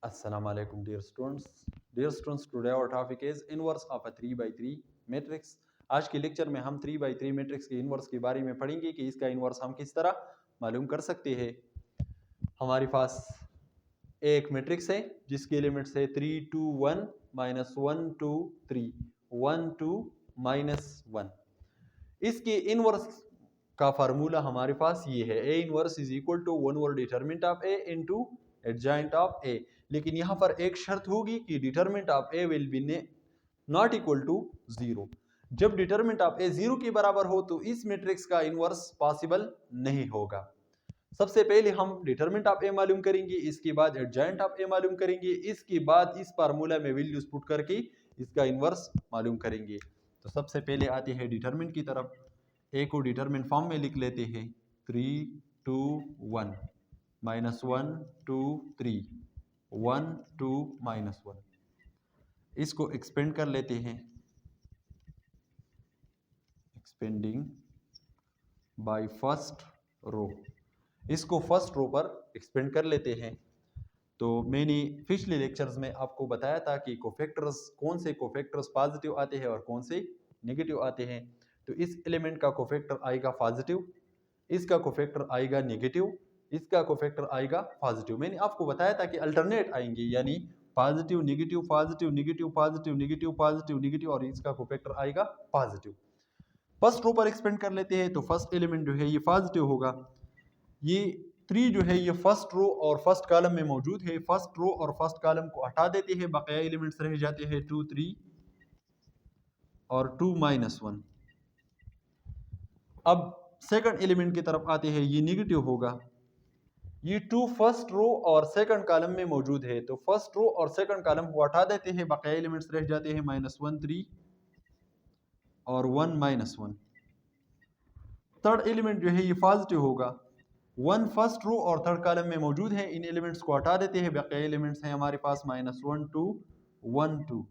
Assalamu alaikum dear students. Dear students, today our topic is inverse of a 3 by 3 matrix. आज के lecture में हम 3 by 3 matrix के inverse के बारे में पढ़ेंगे कि इसका इन्वर्स हम किस तरह मालूम कर सकते हैं। हमारे पास एक मैट्रिक्स है जिसके एलिमेंट्स है 3 2 1 माइनस 1 2 3 1 2 माइनस 1। इसके इन्वर्स का फार्मूला हमारे पास ये है, A inverse is equal to 1 over determinant of A into adjoint of A. लेकिन यहाँ पर एक शर्त होगी कि determinant of A will be not equal to 0। जब डिटरमिनेंट ऑफ ए 0 के बराबर हो तो इस मैट्रिक्स का इन्वर्स पॉसिबल नहीं होगा। सबसे पहले हम डिटरमिनेंट ऑफ ए मालूम करेंगे, इसके बाद एडजॉइंट ऑफ ए मालूम करेंगे, इसके बाद इस फार्मूला में वैल्यूज पुट करके इसका इन्वर्स मालूम करेंगे। तो सबसे पहले आते हैं डिटरमिनेंट की तरफ। ए को डिटरमिनेंट फॉर्म में लिख लेते हैं 3 2 1 माइनस 1 2 3 1 2 माइनस 1। इसको एक्सपेंड कर लेते हैं, एक्सपेंडिंग बाय फर्स्ट रो। इसको फर्स्ट रो पर एक्सपेंड कर लेते हैं। तो मैंने पिछले लेक्चर्स में आपको बताया था कि कोफैक्टर्स, कौन से कोफैक्टर्स पॉजिटिव आते हैं और कौन से नेगेटिव आते हैं। तो इस एलिमेंट का कोफैक्टर आएगा पॉजिटिव, इसका कोफैक्टर आएगा नेगेटिव, इसका कोफैक्टर आएगा पॉजिटिव। मैंने आपको बताया था कि अल्टरनेट आएंगे, यानी positive negative positive negative positive negative positive negative, और इसका कोफैक्टर आएगा पॉजिटिव। फर्स्ट रो पर एक्सपेंड कर लेते हैं। तो फर्स्ट एलिमेंट जो है ये पॉजिटिव होगा। ये 3 जो है ये फर्स्ट रो और फर्स्ट कॉलम में मौजूद है। फर्स्ट रो और फर्स्ट कॉलम को हटा देते हैं, बकाया एलिमेंट्स रह जाते हैं 2 3 और 2 माइनस 1। अब सेकंड एलिमेंट की तरफ आते हैं, ये नेगेटिव होगा। ये 2 फर्स्ट रो और सेकंड कॉलम में मौजूद है, तो फर्स्ट रो और सेकंड कॉलम को हटा देते हैं, बकाया एलिमेंट्स रह जाते हैं -1 3 और 1 माइनस 1। थर्ड एलिमेंट जो है ये पॉजिटिव होगा। 1 फर्स्ट रो और थर्ड कॉलम में मौजूद है, इन एलिमेंट्स को हटा देते हैं, बकाया एलिमेंट्स हैं हमारे पास -1 2 1 2।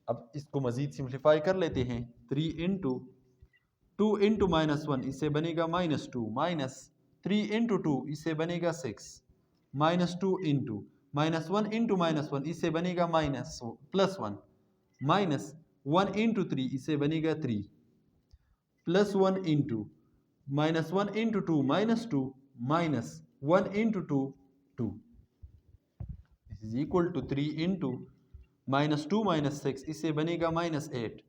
अब इसको मजीद सिंप्लीफाई कर लेते हैं। 3 इंटू 2 इंटू -1 इससे बनेगा -2, माइनस 3 इंटू 2 इससे बनेगा 6, -2 इंटू -1 इंटू -1 इससे बनेगा +1, माइनस 1 इंटू 3 इससे बनेगा 3, +1 into -1 into 2 -2, minus 1 into 2 2। This is equal to 3 into -2 -6 इससे बनेगा -8,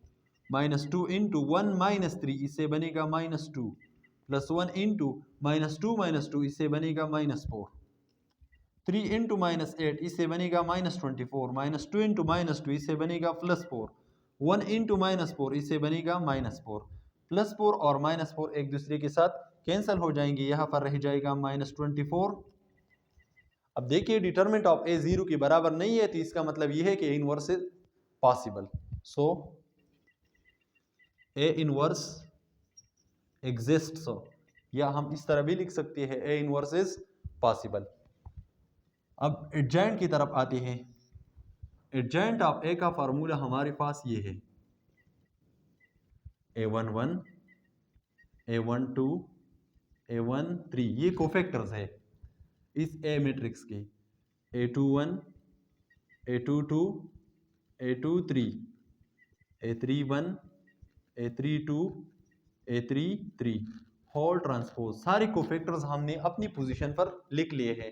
-2 इंटू 1 -3 इससे बनेगा -2, +1 इंटू -2 -2 इससे बनेगा -4, 3 इंटू -8 इससे बनेगा -24, -2 इंटू -2 इससे बनेगा +4, 1 इंटू -4 इससे बनेगा -4, +4 और -4 एक दूसरे के साथ कैंसिल हो जाएंगे, यहाँ पर रह जाएगा -24। अब देखिए डिटरमिनेंट ऑफ ए 0 के बराबर नहीं है, तो इसका मतलब यह है कि inverse is possible. So A inverse exists, या हम इस तरह भी लिख सकते हैं ए इनवर्स इज पॉसिबल। अब एडजॉइंट की तरफ आते हैं। एडजॉइंट ऑफ ए का फार्मूला हमारे पास ये है, A11 A12 A13, ये कोफैक्टर्स है इस ए मैट्रिक्स के। A21 A22 A23 A31 A32 A33 whole transpose, सारे कोफैक्टर्स हमने अपनी पोजीशन पर लिख लिए हैं।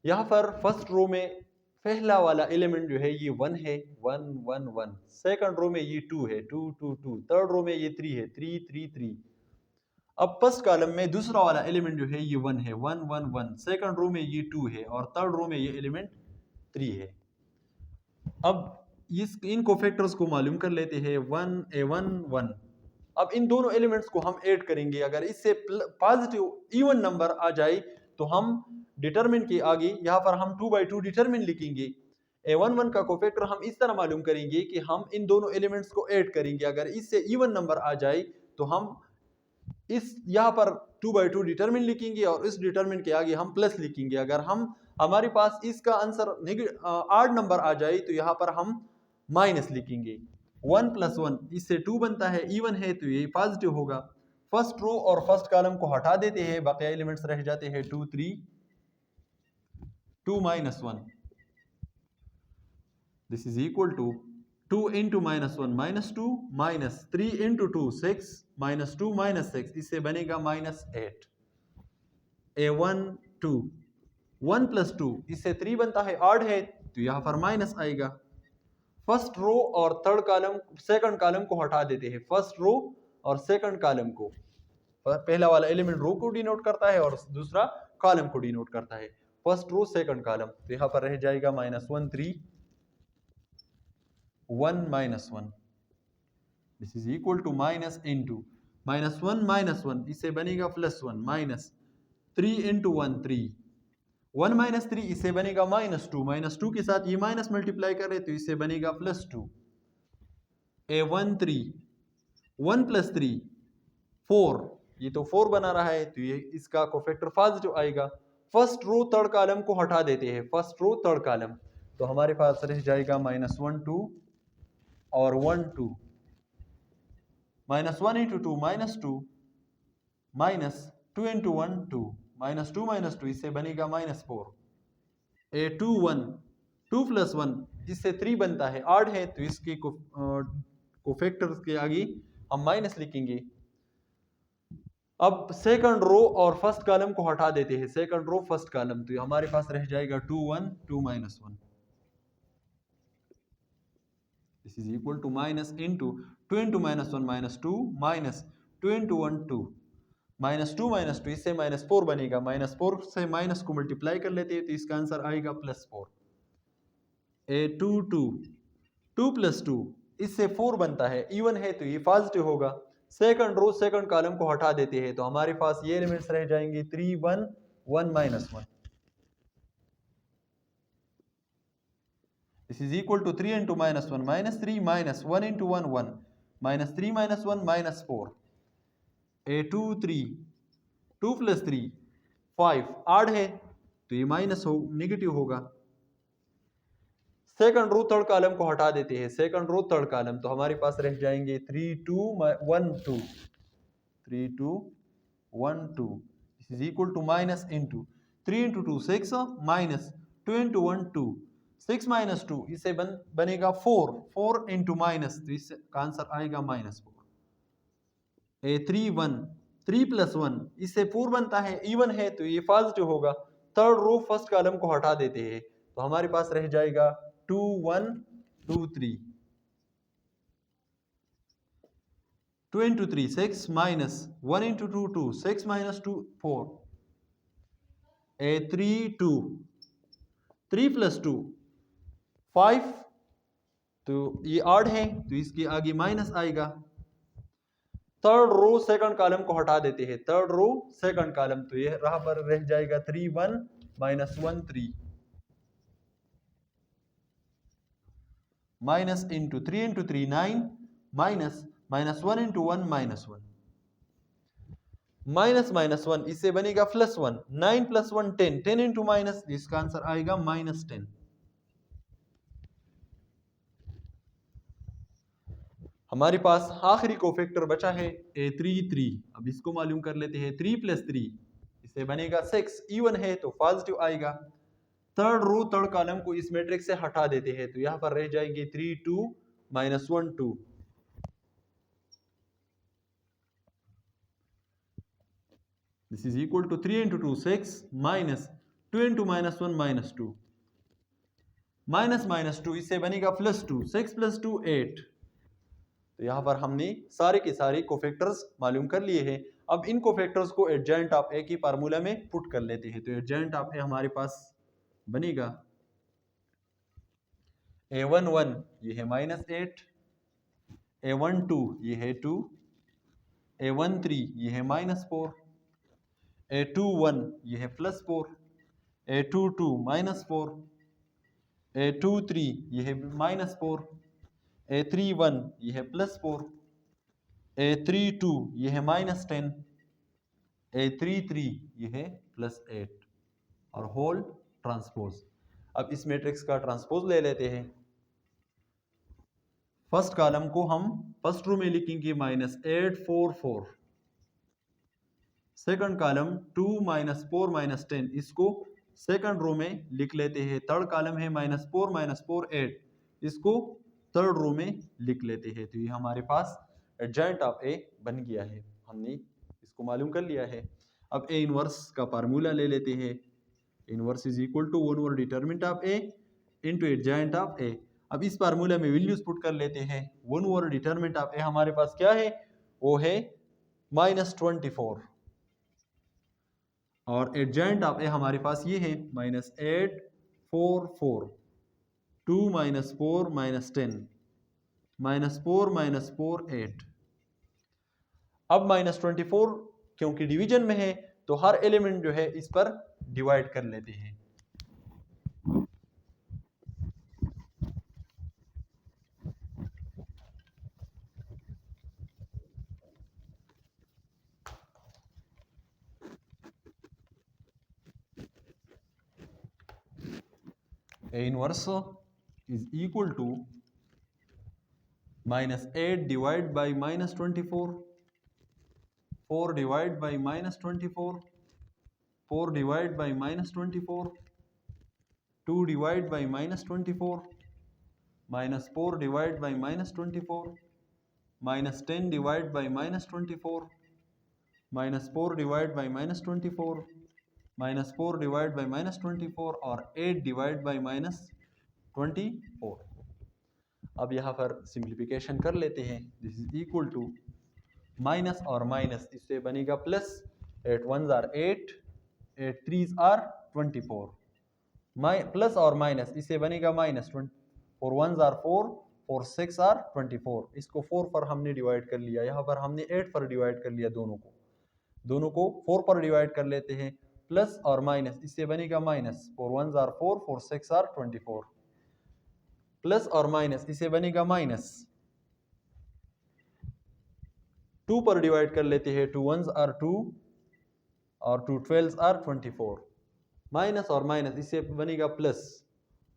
यहाँ पर फर्स्ट रो में पहला वाला एलिमेंट जो है ये 1 है, 1 1 1। सेकंड रो में ये 2 है, 2 2 2। थर्ड रो में ये 3 है, 3 3 3। अब फर्स्ट कॉलम में दूसरा वाला एलिमेंट जो है ये 1 है, 1 1 1। सेकंड रो में ये 2 है और थर्ड रो में ये एलिमेंट 3 है। अब इन कोफैक्टर्स को मालूम कर लेते हैं। 1 A1 1। अब इन दोनों एलिमेंट्स को हम ऐड करेंगे। अगर इससे पॉजिटिव इवन नंबर आ जाए तो हम डिटरमिनेंट के आगे यहाँ पर हम 2 by 2 डिटरमिनेंट लिखेंगे। A11 का कोफैक्टर हम इस तरह मालूम करेंगे कि हम इन दोनों एलिमेंट्स को ऐड करेंगे। अगर इससे इवन नंबर आ जाए तो हम इस यहाँ पर 2 by 2 डिटरमिनेंट लिखेंगे और इस डिटरमिनेंट के आगे हम प्लस लिखेंगे। अगर हमारे पास इसका आंसर आड नंबर आ जाए तो यहाँ पर हम माइनस लिखेंगे। 1 + 1 इससे 2 बनता है, इवन है तो ये पॉजिटिव होगा। फर्स्ट रो और फर्स्ट कॉलम को हटा देते हैं, बाकी एलिमेंट्स रह जाते हैं 2 3 2 minus 1. This is equal to 2 into minus 1 minus 2 minus 3 into 2 6 minus 2 minus 6, इससे बनेगा minus 8. A1 2 1 plus 2, इससे 3 बनता है, ऑड है तो यहाँ पर माइनस आएगा. फर्स्ट रो और थर्ड कॉलम सेकंड कॉलम को हटा देते हैं. फर्स्ट रो और सेकंड कॉलम को, पहला वाला एलिमेंट रो को डिनोट करता है और दूसरा कॉलम को डिनोट करता है. फर्स्ट रो सेकंड कॉलम, तो यहाँ पर रह जाएगा -1 3 1 -1. This is equal to minus into -1 इससे बनेगा +1 माइनस 3 इंटू 1 3 1 minus 3 इससे बनेगा -2 के साथ ये माइनस मल्टीप्लाई कर रहे तो इससे बनेगा +2. A1 3 1 plus 3 4, ये तो 4 बना रहा है तो ये इसका कोफैक्टर पॉजिटिव आएगा. फर्स्ट रो थर्ड कॉलम को हटा देते हैं, फर्स्ट रो थर्ड कॉलम, तो हमारे पास रह जाएगा -1 2 और 1 2. -1 into 2 -2 minus 2 into 1 2 -2 इससे बनेगा -4. A2 1 2 plus 1 इससे 3 बनता है, ऑड है तो इसके कोफैक्टर्स के आगे हम माइनस लिखेंगे. अब सेकंड रो और फर्स्ट कॉलम को हटा देते हैं, सेकंड रो फर्स्ट कॉलम, तो हमारे पास रह जाएगा 2 1 2 -1. This is equal to minus into 2 into -1 -2 minus 2 into 1 2 -2 इससे -4 बनेगा. -4 से माइनस को मल्टीप्लाई कर लेते हैं तो इसका आंसर आएगा +4. A2 2 2 plus 2 इससे 4 बनता है, इवन है तो ये पॉजिटिव होगा. सेकंड रो सेकंड कॉलम को हटा देते हैं तो हमारे पास ये एलिमेंट्स रह जाएंगे 3 1 1 -1. This is equal to 3 into -1 -3 minus 1 into 1 1 -3 -1 -4. A2 3 2 plus 3 5, odd है तो ये माइनस हो नेगेटिव होगा. सेकंड रो थर्ड कॉलम को हटा देते हैं, सेकंड रो थर्ड कॉलम, तो हमारे पास रह जाएंगे 3 2 1 2 3 2 1 2. This is equal to minus into 3 into 2 6 minus 2 into 1 2 6 minus 2 इससे बनेगा 4 4 इंटू माइनस, तो इसका आंसर आएगा -4. A3 1 3 plus 1 इससे 4 बनता है, इवन है तो ये पॉजिटिव होगा. थर्ड रो फर्स्ट कॉलम को हटा देते हैं तो हमारे पास रह जाएगा 2 1 2 3 2 into 3 6 minus 1 into 2 2 6 minus 2 4. A3 2 3 plus 2 5, तो ये ऑड है तो इसके आगे माइनस आएगा. थर्ड रो सेकंड कॉलम को हटा देते हैं, थर्ड रो सेकंड कॉलम, तो ये यहाँ पर रह जाएगा 3 1 -1 3 minus into 3 into 3 9 minus -1 into 1 -1 -1 इससे बनेगा +1. 9 plus 1 10 10 इंटू माइनस, इसका आंसर आएगा -10. हमारे पास आखिरी कोफैक्टर बचा है A3 3. अब इसको मालूम कर लेते हैं. 3 plus 3 इससे बनेगा 6, इवन है तो पॉजिटिव आएगा. थर्ड रो थर्ड कॉलम को इस मैट्रिक्स से हटा देते हैं तो यहाँ पर रह जाएंगे 3 2 -1 2. This is equal to 3 into 2 6 minus 2 into -1 -2 -2 इससे बनेगा +2. 6 plus 2 8. तो यहाँ पर हमने सारे के सारे कोफैक्टर्स मालूम कर लिए हैं. अब इन कोफैक्टर्स को एडजॉइंट ऑफ ए की फार्मूला में पुट कर लेते हैं. तो एडजॉइंट ऑफ ए हमारे पास बनेगा A1 1 ये है -8, A1 2 ये है 2, A1 3 ये है -4, A2 1 ये है +4, A2 2 -4, A2 3 ये है -4, A3 1 ये है +4, A3 2 ये है -10, A3 3 ये है +8 और होल ट्रांसपोज. अब इस मैट्रिक्स का ट्रांसपोज ले लेते हैं. फर्स्ट कॉलम को हम फर्स्ट रो में लिखेंगे -8 4 4. सेकंड कॉलम 2 -4 -10 इसको सेकंड रो में लिख लेते हैं, थर्ड कॉलम है -4 -4 8, इसको थर्ड रो में लिख लेते हैं। तो ये हमारे पास एडजॉइंट ऑफ ए बन गया है, हमने इसको मालूम कर लिया है। अब ए इनवर्स का फार्मूला ले लेते हैं, inverse is equal to 1 over determinant of A into adjoint of A. अब इस फार्मूला में वैल्यूज पुट कर लेते हैं। 1 ओवर डिटरमिनेंट ऑफ ए हमारे पास क्या है, वो है -24, और एडजॉइंट ऑफ ए हमारे पास ये है -8 4 4, 2 -4 -10, -4 -4 8। अब -24 क्योंकि डिवीजन में है तो हर एलिमेंट जो है इस पर डिवाइड कर लेते हैं। A inverse is equal to -8 divided by -24, 4 divided by -24, 4 divided by -24, 2 divided by -24, -4 divided by -24, -10 divided by -24, -4 divided by -24, -4 divided by -24 और 8 divided by -24। अब यहाँ पर सिंप्लीफिकेशन कर लेते हैं। This is equal to minus और माइनस, इससे बनेगा plus, 8 1s are 8, 8 3s are 24, plus और माइनस इससे बनेगा माइनस, 4 1s आर 4, 4 6 आर 24। इसको 4 पर हमने डिवाइड कर लिया, यहाँ पर हमने 8 पर डिवाइड कर लिया, दोनों को 4 पर डिवाइड कर लेते हैं। प्लस और माइनस इससे बनेगा minus, 4 1s are 4, 4 6 are 24, plus और माइनस इसे बनेगा माइनस, 2 पर डिवाइड कर लेते हैं, 2 1s आर 2 और 2 12s आर 24, माइनस और माइनस इसे बनेगा प्लस,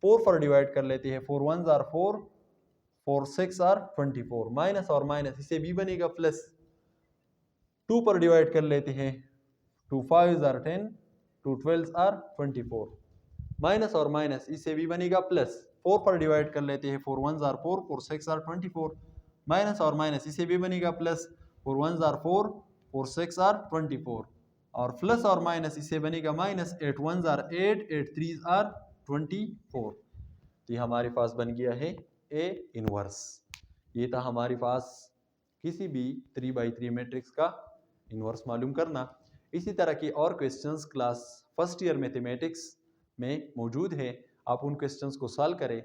4 पर डिवाइड कर लेते हैं, 4 1s आर 4, 4 6 आर 24, माइनस और माइनस इसे भी बनेगा प्लस, 2 पर डिवाइड कर लेते हैं, 2 5s are 10, 2 12s are 24, minus और माइनस इसे भी बनेगा प्लस, 4 पर डिवाइड कर लेते हैं, 4 1s आर 4, 4 6 आर 24, माइनस और माइनस इसे भी बनेगा प्लस, 4 1s आर 4, 4 6 आर 24, और प्लस और माइनस इसे बनेगा minus, 8 1s are 8, 8 3s are 24। तो ये हमारे पास बन गया है ए इनवर्स। ये था हमारे पास किसी भी 3x3 मैट्रिक्स का इनवर्स मालूम करना। इसी तरह की और questions class first year mathematics में मौजूद है, आप उन क्वेश्चंस को सॉल्व करें।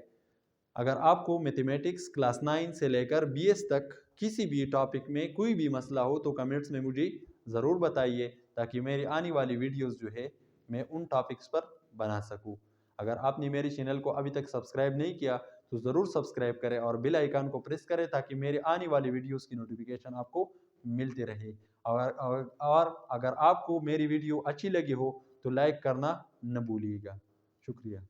अगर आपको मैथमेटिक्स क्लास 9 से लेकर BS तक किसी भी टॉपिक में कोई भी मसला हो तो कमेंट्स में मुझे ज़रूर बताइए, ताकि मेरी आने वाली वीडियोस जो है मैं उन टॉपिक्स पर बना सकूं। अगर आपने मेरे चैनल को अभी तक सब्सक्राइब नहीं किया तो ज़रूर सब्सक्राइब करें और बेल आइकन को प्रेस करें, ताकि मेरी आने वाली वीडियोस की नोटिफिकेशन आपको मिलती रहे। और अगर आपको मेरी वीडियो अच्छी लगी हो तो लाइक करना न भूलिएगा। शुक्रिया।